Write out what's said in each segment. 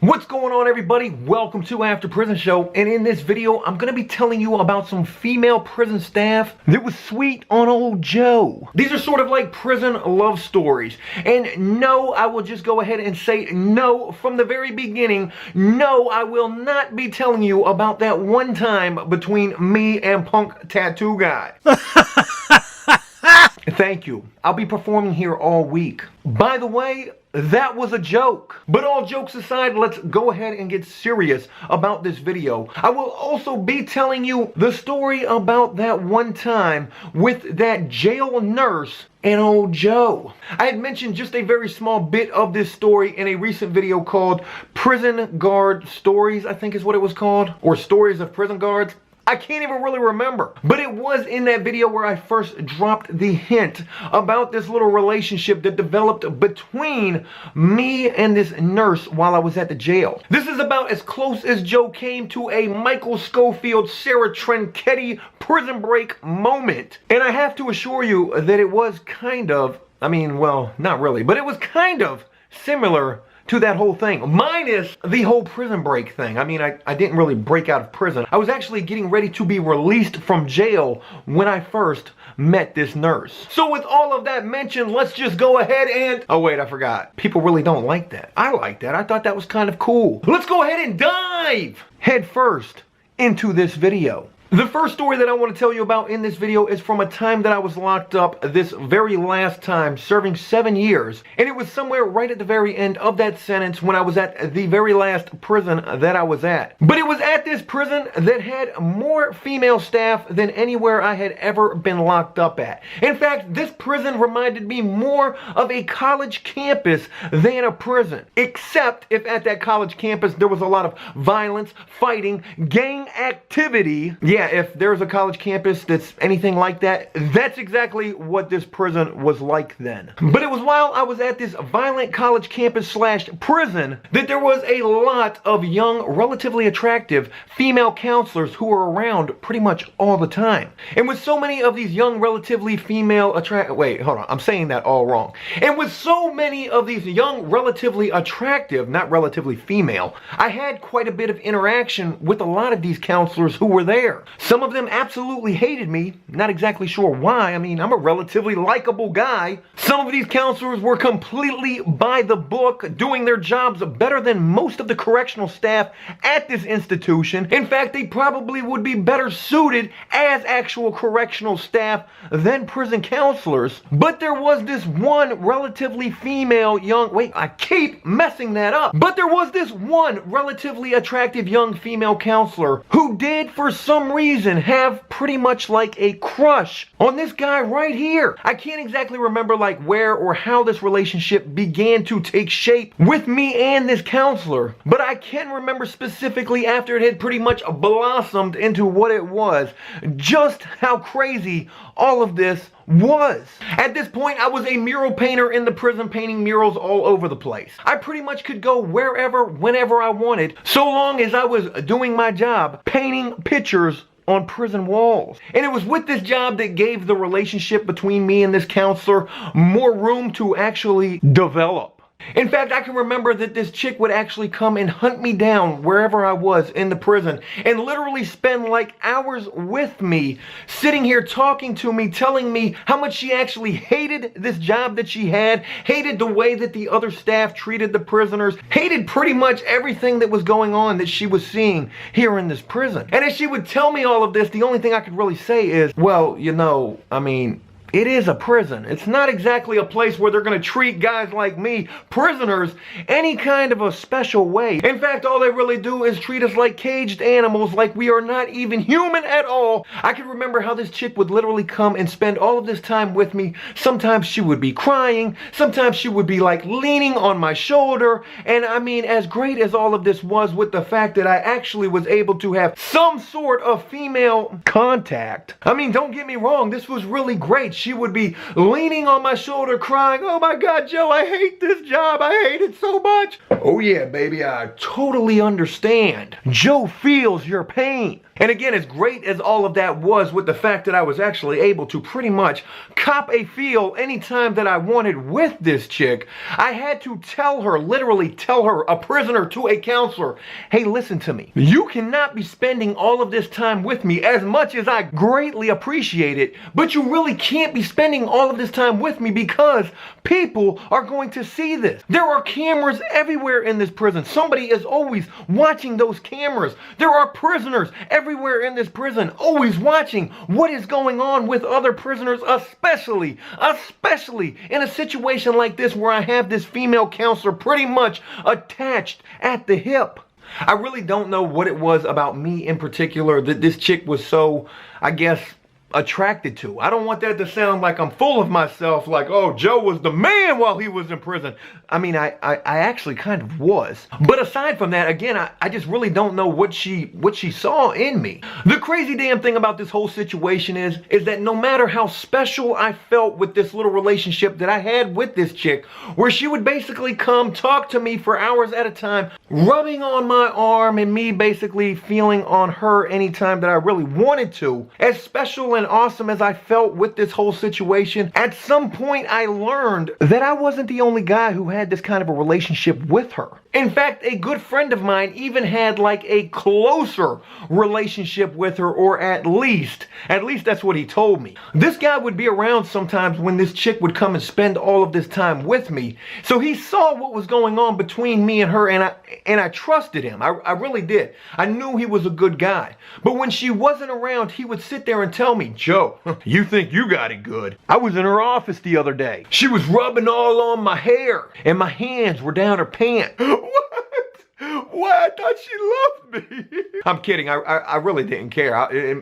What's going on, everybody? Welcome to After Prison Show, and in this video I'm going to be telling you about some female prison staff that was sweet on old Joe. These are sort of like prison love stories, and no, I will just go ahead and say no from the very beginning. No, I will not be telling you about that one time between me and Punk Tattoo Guy. Thank you. I'll be performing here all week. By the way, that was a joke. But all jokes aside, let's go ahead and get serious about this video. I will also be telling you the story about that one time with that jail nurse and old Joe. I had mentioned just a very small bit of this story in a recent video called Prison Guard Stories, I think is what it was called, or Stories of Prison Guards. I can't even really remember, but it was in that video where I first dropped the hint about this little relationship that developed between me and this nurse while I was at the jail. This is about as close as Joe came to a Michael Scofield, Sarah Trinketti prison break moment. And I have to assure you that it was kind of, well, not really, but it was kind of similar to that whole thing, minus the whole prison break thing. I didn't really break out of prison. I was actually getting ready to be released from jail when I first met this nurse. So with all of that mentioned, let's just go ahead and... Oh wait, I forgot. People really don't like that. I like that. I thought that was kind of cool. Let's go ahead and dive head first into this video. The first story that I want to tell you about in this video is from a time that I was locked up this very last time, serving 7 years. And it was somewhere right at the very end of that sentence when I was at the very last prison that I was at. But it was at this prison that had more female staff than anywhere I had ever been locked up at. In fact, this prison reminded me more of a college campus than a prison. Except if at that college campus there was a lot of violence, fighting, gang activity. Yeah, if there's a college campus that's anything like that, that's exactly what this prison was like then. But it was while I was at this violent college campus slash prison that there was a lot of young, relatively attractive female counselors who were around pretty much all the time. And with so many of these young, relatively female wait, hold on, I'm saying that all wrong. And with so many of these young, relatively attractive, not relatively female, I had quite a bit of interaction with a lot of these counselors who were there. Some of them absolutely hated me, not exactly sure why. I'm a relatively likable guy. Some of these counselors were completely by the book, doing their jobs better than most of the correctional staff at this institution. In fact, they probably would be better suited as actual correctional staff than prison counselors. But there was this one relatively female wait, I keep messing that up. But there was this one relatively attractive young female counselor who did, for some reason, have pretty much like a crush on this guy right here. I can't exactly remember like where or how this relationship began to take shape with me and this counselor, but I can remember specifically after it had pretty much blossomed into what it was, just how crazy all of this was. At this point, I was a mural painter in the prison, painting murals all over the place. I pretty much could go wherever, whenever I wanted, so long as I was doing my job, painting pictures on prison walls. And it was with this job that gave the relationship between me and this counselor more room to actually develop. In fact, I can remember that this chick would actually come and hunt me down wherever I was in the prison and literally spend like hours with me, sitting here talking to me, telling me how much she actually hated this job that she had, hated the way that the other staff treated the prisoners, hated pretty much everything that was going on that she was seeing here in this prison. And as she would tell me all of this, the only thing I could really say is, well, it is a prison. It's not exactly a place where they're going to treat guys like me, prisoners, any kind of a special way. In fact, all they really do is treat us like caged animals, like we are not even human at all. I can remember how this chick would literally come and spend all of this time with me. Sometimes she would be crying. Sometimes she would be like leaning on my shoulder. And as great as all of this was, with the fact that I actually was able to have some sort of female contact. Don't get me wrong, this was really great. she would be leaning on my shoulder crying, "Oh my God, Joe, I hate this job. I hate it so much." Oh yeah, baby, I totally understand. Joe feels your pain. And again, as great as all of that was, with the fact that I was actually able to pretty much cop a feel anytime that I wanted with this chick, I had to tell her, literally tell her, a prisoner to a counselor, "Hey, listen to me. You cannot be spending all of this time with me, as much as I greatly appreciate it, but you really can't be spending all of this time with me because people are going to see this. There are cameras everywhere in this prison. Somebody is always watching those cameras. There are prisoners everywhere in this prison always watching what is going on with other prisoners, especially in a situation like this where I have this female counselor pretty much attached at the hip." I really don't know what it was about me in particular that this chick was so, I guess, attracted to. I don't want that to sound like I'm full of myself, like, oh, Joe was the man while he was in prison. I mean, I actually kind of was. But aside from that, again, I just really don't know what she saw in me. The crazy damn thing about this whole situation is that no matter how special I felt with this little relationship that I had with this chick, where she would basically come talk to me for hours at a time, rubbing on my arm and me basically feeling on her anytime that I really wanted to, as special and awesome as I felt with this whole situation, at some point I learned that I wasn't the only guy who had this kind of a relationship with her. In fact, a good friend of mine even had like a closer relationship with her, or at least that's what he told me. This guy would be around sometimes when this chick would come and spend all of this time with me. So he saw what was going on between me and her, and I trusted him. I really did. I knew he was a good guy. But when she wasn't around, he would sit there and tell me, "Joe, you think you got it good? I was in her office the other day. She was rubbing all on my hair and my hands were down her pants." What? I thought she loved me. I'm kidding. I really didn't care.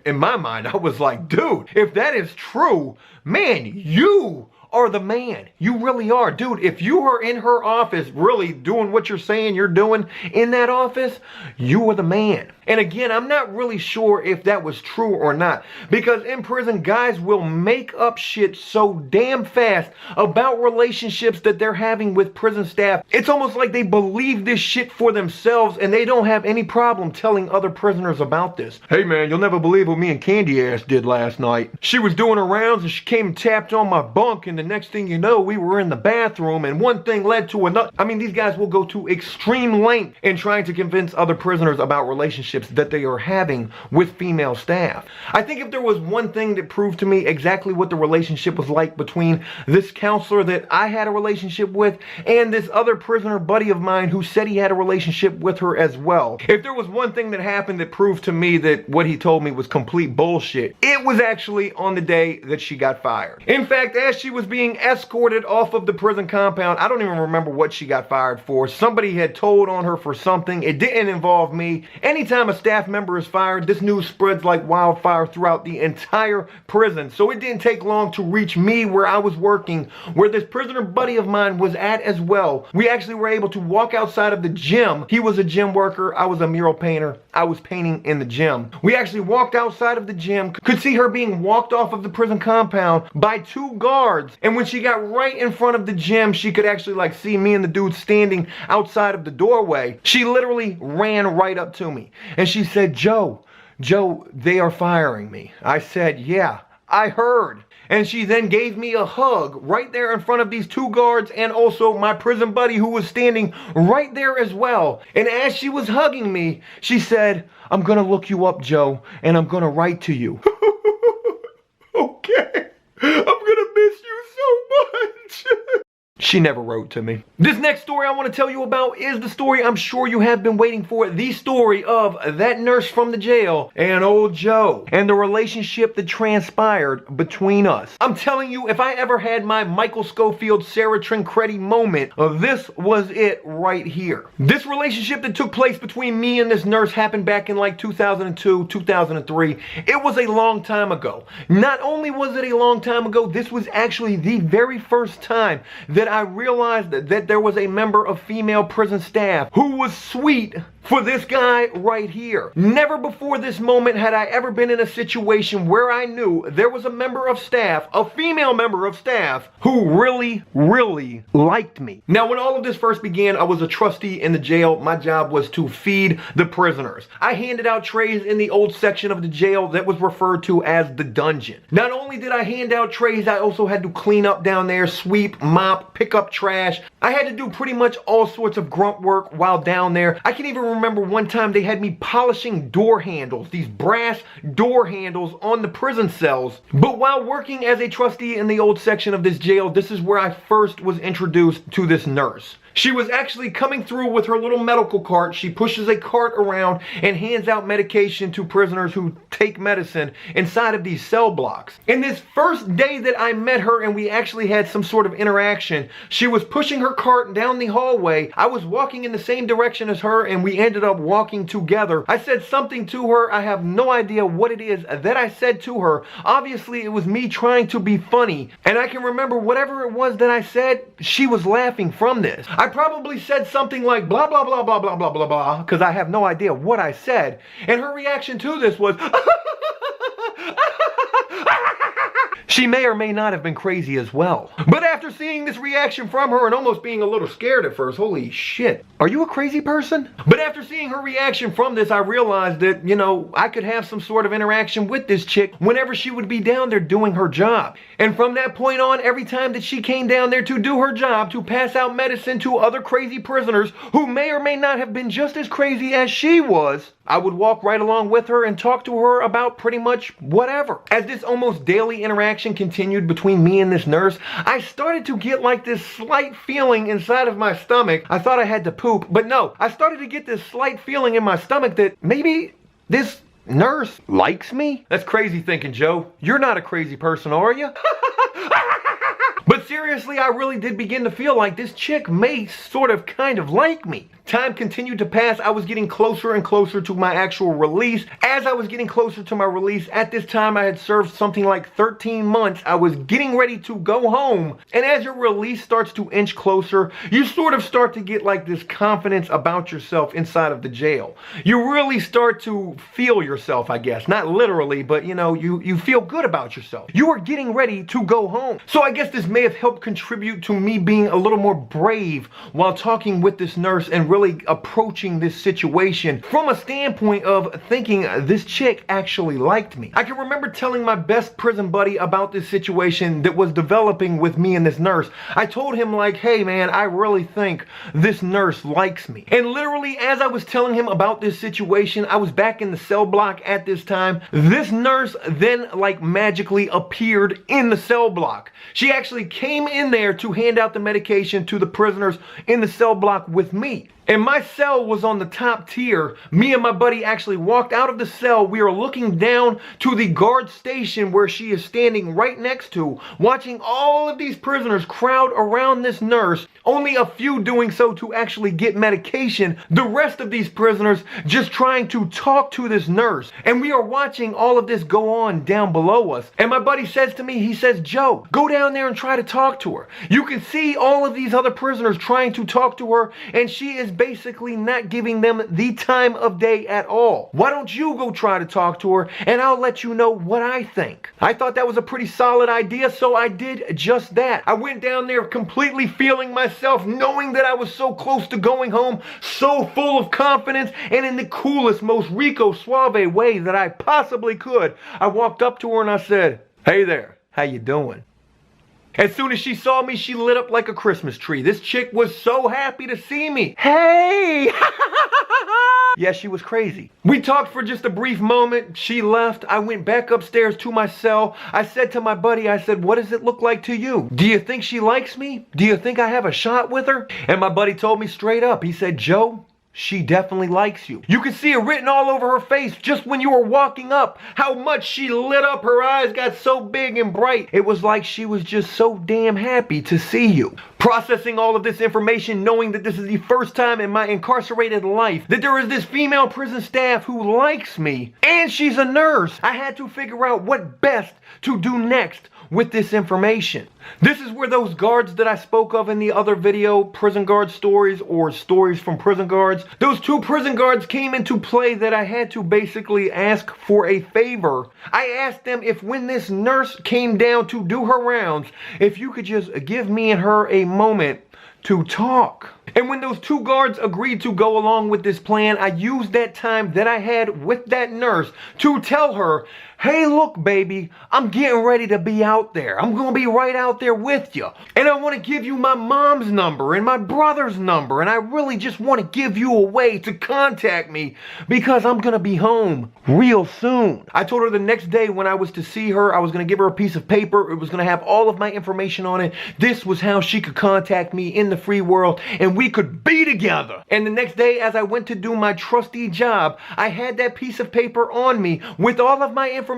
In my mind, I was like, dude, if that is true, man, you are the man. You really are. Dude, if you are in her office really doing what you're saying you're doing in that office, you are the man. And again, I'm not really sure if that was true or not, because in prison, guys will make up shit so damn fast about relationships that they're having with prison staff. It's almost like they believe this shit for themselves and they don't have any problem telling other prisoners about this. "Hey man, you'll never believe what me and Candy Ass did last night. She was doing her rounds and she came and tapped on my bunk, and the next thing you know, we were in the bathroom and one thing led to another." I mean, these guys will go to extreme length in trying to convince other prisoners about relationships that they are having with female staff. I think if there was one thing that proved to me exactly what the relationship was like between this counselor that I had a relationship with and this other prisoner buddy of mine who said he had a relationship with her as well, if there was one thing that happened that proved to me that what he told me was complete bullshit, it was actually on the day that she got fired. In fact, as she was being escorted off of the prison compound, I don't even remember what she got fired for. Somebody had told on her for something. It didn't involve me. Anytime a staff member is fired, this news spreads like wildfire throughout the entire prison. So it didn't take long to reach me where I was working, where this prisoner buddy of mine was at as well. We actually were able to walk outside of the gym. He was a gym worker. I was a mural painter. I was painting in the gym. We actually walked outside of the gym, could see her being walked off of the prison compound by 2 guards. And when she got right in front of the gym, she could actually like see me and the dude standing outside of the doorway. She literally ran right up to me and she said, Joe, they are firing me." I said, "Yeah, I heard." And she then gave me a hug right there in front of these 2 guards and also my prison buddy who was standing right there as well. And as she was hugging me, she said, "I'm gonna look you up, Joe, and I'm gonna write to you." Okay, I'm gonna miss you so much. She never wrote to me. This next story I want to tell you about is the story I'm sure you have been waiting for. The story of that nurse from the jail and old Joe and the relationship that transpired between us. I'm telling you, if I ever had my Michael Scofield, Sarah Tancredi moment, this was it right here. This relationship that took place between me and this nurse happened back in like 2002, 2003. It was a long time ago. Not only was it a long time ago, this was actually the very first time that I realized that there was a member of female prison staff who was sweet for this guy right here. Never before this moment had I ever been in a situation where I knew there was a member of staff, a female member of staff, who really liked me. Now, when all of this first began, I was a trustee in the jail. My job was to feed the prisoners. I handed out trays in the old section of the jail that was referred to as the dungeon. Not only did I hand out trays, I also had to clean up down there, sweep, mop, pick up trash. I had to do pretty much all sorts of grunt work while down there. I can even remember one time they had me polishing door handles, these brass door handles on the prison cells. But while working as a trustee in the old section of this jail, this is where I first was introduced to this nurse. She was actually coming through with her little medical cart. She pushes a cart around and hands out medication to prisoners who take medicine inside of these cell blocks. In this first day that I met her and we actually had some sort of interaction, she was pushing her cart down the hallway. I was walking in the same direction as her and we ended up walking together. I said something to her. I have no idea what it is that I said to her. Obviously, it was me trying to be funny. And I can remember whatever it was that I said, she was laughing from this. I probably said something like blah, blah, blah, blah, blah, blah, blah, blah, because I have no idea what I said. And her reaction to this was, she may or may not have been crazy as well. But after seeing this reaction from her and almost being a little scared at first, holy shit, are you a crazy person? But after seeing her reaction from this, I realized that, you know, I could have some sort of interaction with this chick whenever she would be down there doing her job. And from that point on, every time that she came down there to do her job, to pass out medicine to other crazy prisoners who may or may not have been just as crazy as she was, I would walk right along with her and talk to her about pretty much whatever. As this almost daily interaction continued between me and this nurse, I started to get like this slight feeling inside of my stomach. I thought I had to poop, but no, I started to get this slight feeling in my stomach that maybe this nurse likes me. That's crazy thinking, Joe. You're not a crazy person, are you? But seriously, I really did begin to feel like this chick may sort of kind of like me. Time continued to pass. I was getting closer and closer to my actual release. As I was getting closer to my release, at this time I had served something like 13 months. I was getting ready to go home. And as your release starts to inch closer, you sort of start to get like this confidence about yourself inside of the jail. You really start to feel yourself, I guess. Not literally, but you know, you feel good about yourself. You are getting ready to go home. So I guess this may have helped contribute to me being a little more brave while talking with this nurse and really approaching this situation from a standpoint of thinking this chick actually liked me. I can remember telling my best prison buddy about this situation that was developing with me and this nurse. I told him like, hey man, I really think this nurse likes me. And literally as I was telling him about this situation, I was back in the cell block at this time. This nurse then like magically appeared in the cell block. She actually came in there to hand out the medication to the prisoners in the cell block with me. And my cell was on the top tier. Me and my buddy actually walked out of the cell. We are looking down to the guard station where she is standing right next to, watching all of these prisoners crowd around this nurse. Only a few doing so to actually get medication. The rest of these prisoners just trying to talk to this nurse. And we are watching all of this go on down below us. And my buddy says to me, he says, Joe, go down there and try to talk to her. You can see all of these other prisoners trying to talk to her, and she is basically not giving them the time of day at all. Why don't you go try to talk to her and I'll let you know what I think. I thought that was a pretty solid idea, so I did just that. I went down there completely feeling myself, knowing that I was so close to going home, so full of confidence, and in the coolest, most Rico Suave way that I possibly could. I walked up to her and I said, hey there, how you doing? As soon as she saw me, she lit up like a Christmas tree. This chick was so happy to see me. Hey! Yeah, she was crazy. We talked for just a brief moment. She left. I went back upstairs to my cell. I said to my buddy, I said, what does it look like to you? Do you think she likes me? Do you think I have a shot with her? And my buddy told me straight up. He said, Joe, she definitely likes you. You could see it written all over her face just when you were walking up. How much she lit up. Her eyes got so big and bright. It was like she was just so damn happy to see you. Processing all of this information, knowing that this is the first time in my incarcerated life that there is this female prison staff who likes me, and she's a nurse. I had to figure out what best to do next with this information. This is where those guards that I spoke of in the other video, prison guard stories or stories from prison guards, those 2 prison guards came into play that I had to basically ask for a favor. I asked them if when this nurse came down to do her rounds, if you could just give me and her a moment to talk. And when those 2 guards agreed to go along with this plan, I used that time that I had with that nurse to tell her, hey, look, baby, I'm getting ready to be out there. I'm going to be right out there with you. And I want to give you my mom's number and my brother's number. And I really just want to give you a way to contact me because I'm going to be home real soon. I told her the next day when I was to see her, I was going to give her a piece of paper. It was going to have all of my information on it. This was how she could contact me in the free world and we could be together. And the next day, as I went to do my trusty job, I had that piece of paper on me with all of my information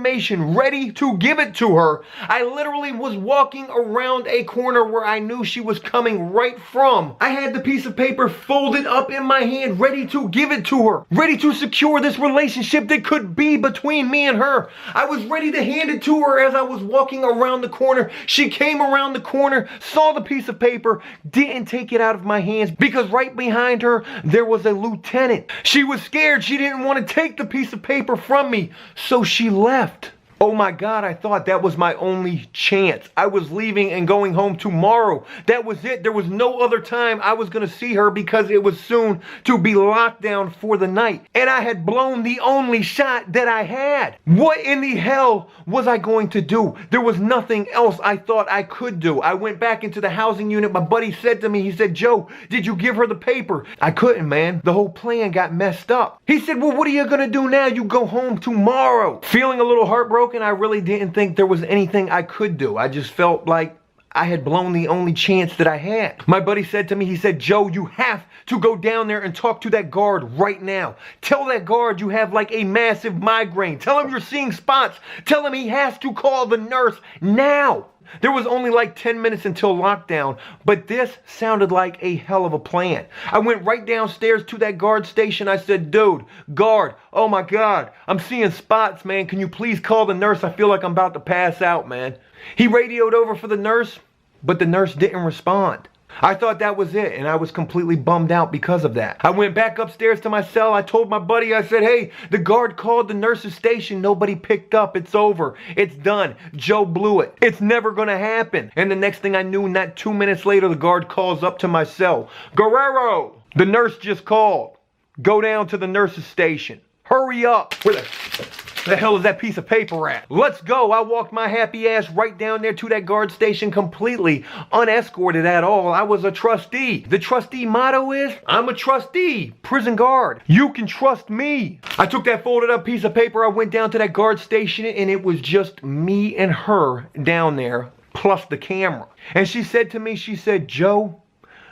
ready to give it to her. I literally was walking around a corner where I knew she was coming right from. I had the piece of paper folded up in my hand, ready to give it to her, ready to secure this relationship that could be between me and her. I was ready to hand it to her as I was walking around the corner. She came around the corner, saw the piece of paper, didn't take it out of my hands because right behind her, there was a lieutenant. She was scared. She didn't want to take the piece of paper from me, so she left. Oh my God, I thought that was my only chance. I was leaving and going home tomorrow. That was it. There was no other time I was going to see her because it was soon to be locked down for the night. And I had blown the only shot that I had. What in the hell was I going to do? There was nothing else I thought I could do. I went back into the housing unit. My buddy said to me, he said, Joe, did you give her the paper? I couldn't, man. The whole plan got messed up. He said, well, what are you going to do now? You go home tomorrow. Feeling a little heartbroken, I really didn't think there was anything I could do. I just felt like I had blown the only chance that I had. My buddy said to me, he said, Joe, you have to go down there and talk to that guard right now. Tell that guard you have like a massive migraine. Tell him you're seeing spots. Tell him he has to call the nurse now. There was only like 10 minutes until lockdown, but this sounded like a hell of a plan. I went right downstairs to that guard station. I said, dude, guard, oh my God, I'm seeing spots, man. Can you please call the nurse? I feel like I'm about to pass out, man. He radioed over for the nurse, but the nurse didn't respond. I thought that was it, and I was completely bummed out because of that. I went back upstairs to my cell. I told my buddy, I said, hey, the guard called the nurse's station. Nobody picked up. It's over. It's done. Joe blew it. It's never going to happen. And the next thing I knew, not 2 minutes later, the guard calls up to my cell. Guerrero, the nurse just called. Go down to the nurse's station. Hurry up. Where the hell is that piece of paper at? Let's go. I walked my happy ass right down there to that guard station completely unescorted at all. I was a trustee. The trustee motto is, I'm a trustee, prison guard. You can trust me. I took that folded up piece of paper. I went down to that guard station and it was just me and her down there plus the camera. And she said to me, she said, Joe,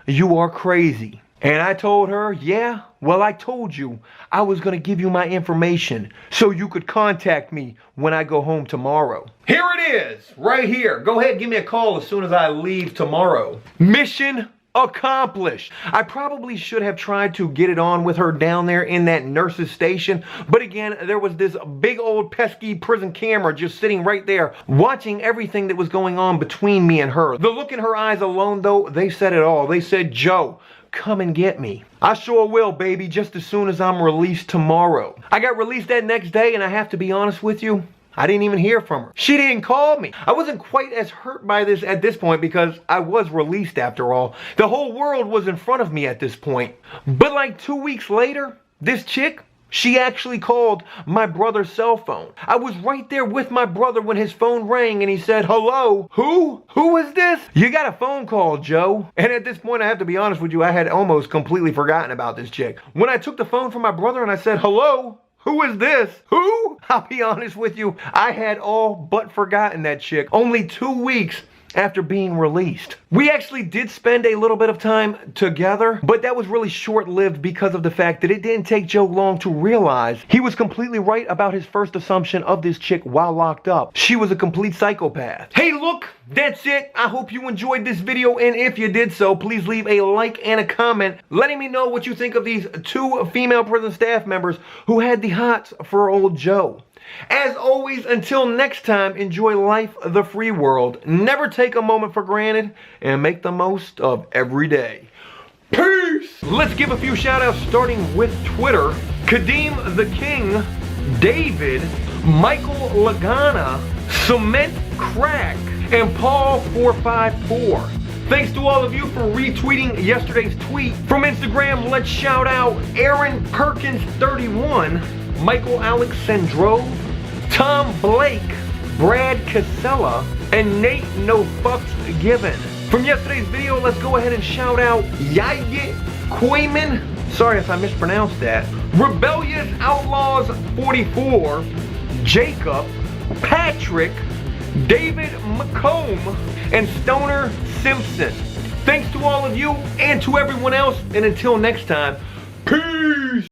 you are crazy. And I told her, yeah, well, I told you I was going to give you my information so you could contact me when I go home tomorrow. Here it is, right here. Go ahead, give me a call as soon as I leave tomorrow. Mission accomplished. I probably should have tried to get it on with her down there in that nurse's station, but again, there was this big old pesky prison camera just sitting right there watching everything that was going on between me and her. The look in her eyes alone, though, they said it all. They said, Joe, come and get me. I sure will, baby, just as soon as I'm released tomorrow. I got released that next day, and I have to be honest with you, I didn't even hear from her. She didn't call me. I wasn't quite as hurt by this at this point because I was released after all. The whole world was in front of me at this point. But like 2 weeks later, this chick, she actually called my brother's cell phone. I was right there with my brother when his phone rang and he said, hello? Who? Who is this? You got a phone call, Joe. And at this point, I have to be honest with you, I had almost completely forgotten about this chick. When I took the phone from my brother and I said, hello? Who is this? Who? I'll be honest with you, I had all but forgotten that chick. Only 2 weeks after being released. We actually did spend a little bit of time together, but that was really short-lived because of the fact that it didn't take Joe long to realize he was completely right about his first assumption of this chick while locked up. She was a complete psychopath. Hey, look, that's it. I hope you enjoyed this video, and if you did so, please leave a like and a comment letting me know what you think of these 2 female prison staff members who had the hots for old Joe. As always, until next time, enjoy life, the free world. Never take a moment for granted and make the most of every day. Peace! Let's give a few shout outs starting with Twitter. Kadeem the King, David, Michael Lagana, Cement Crack, and Paul454. Thanks to all of you for retweeting yesterday's tweet. From Instagram, let's shout out Aaron Perkins31, Michael Alexandrov, Tom Blake, Brad Casella, and Nate No Fucks Given. From yesterday's video, let's go ahead and shout out Yayit Koyman. Sorry if I mispronounced that. Rebellious Outlaws 44, Jacob, Patrick, David McComb, and Stoner Simpson. Thanks to all of you and to everyone else, and until next time, peace!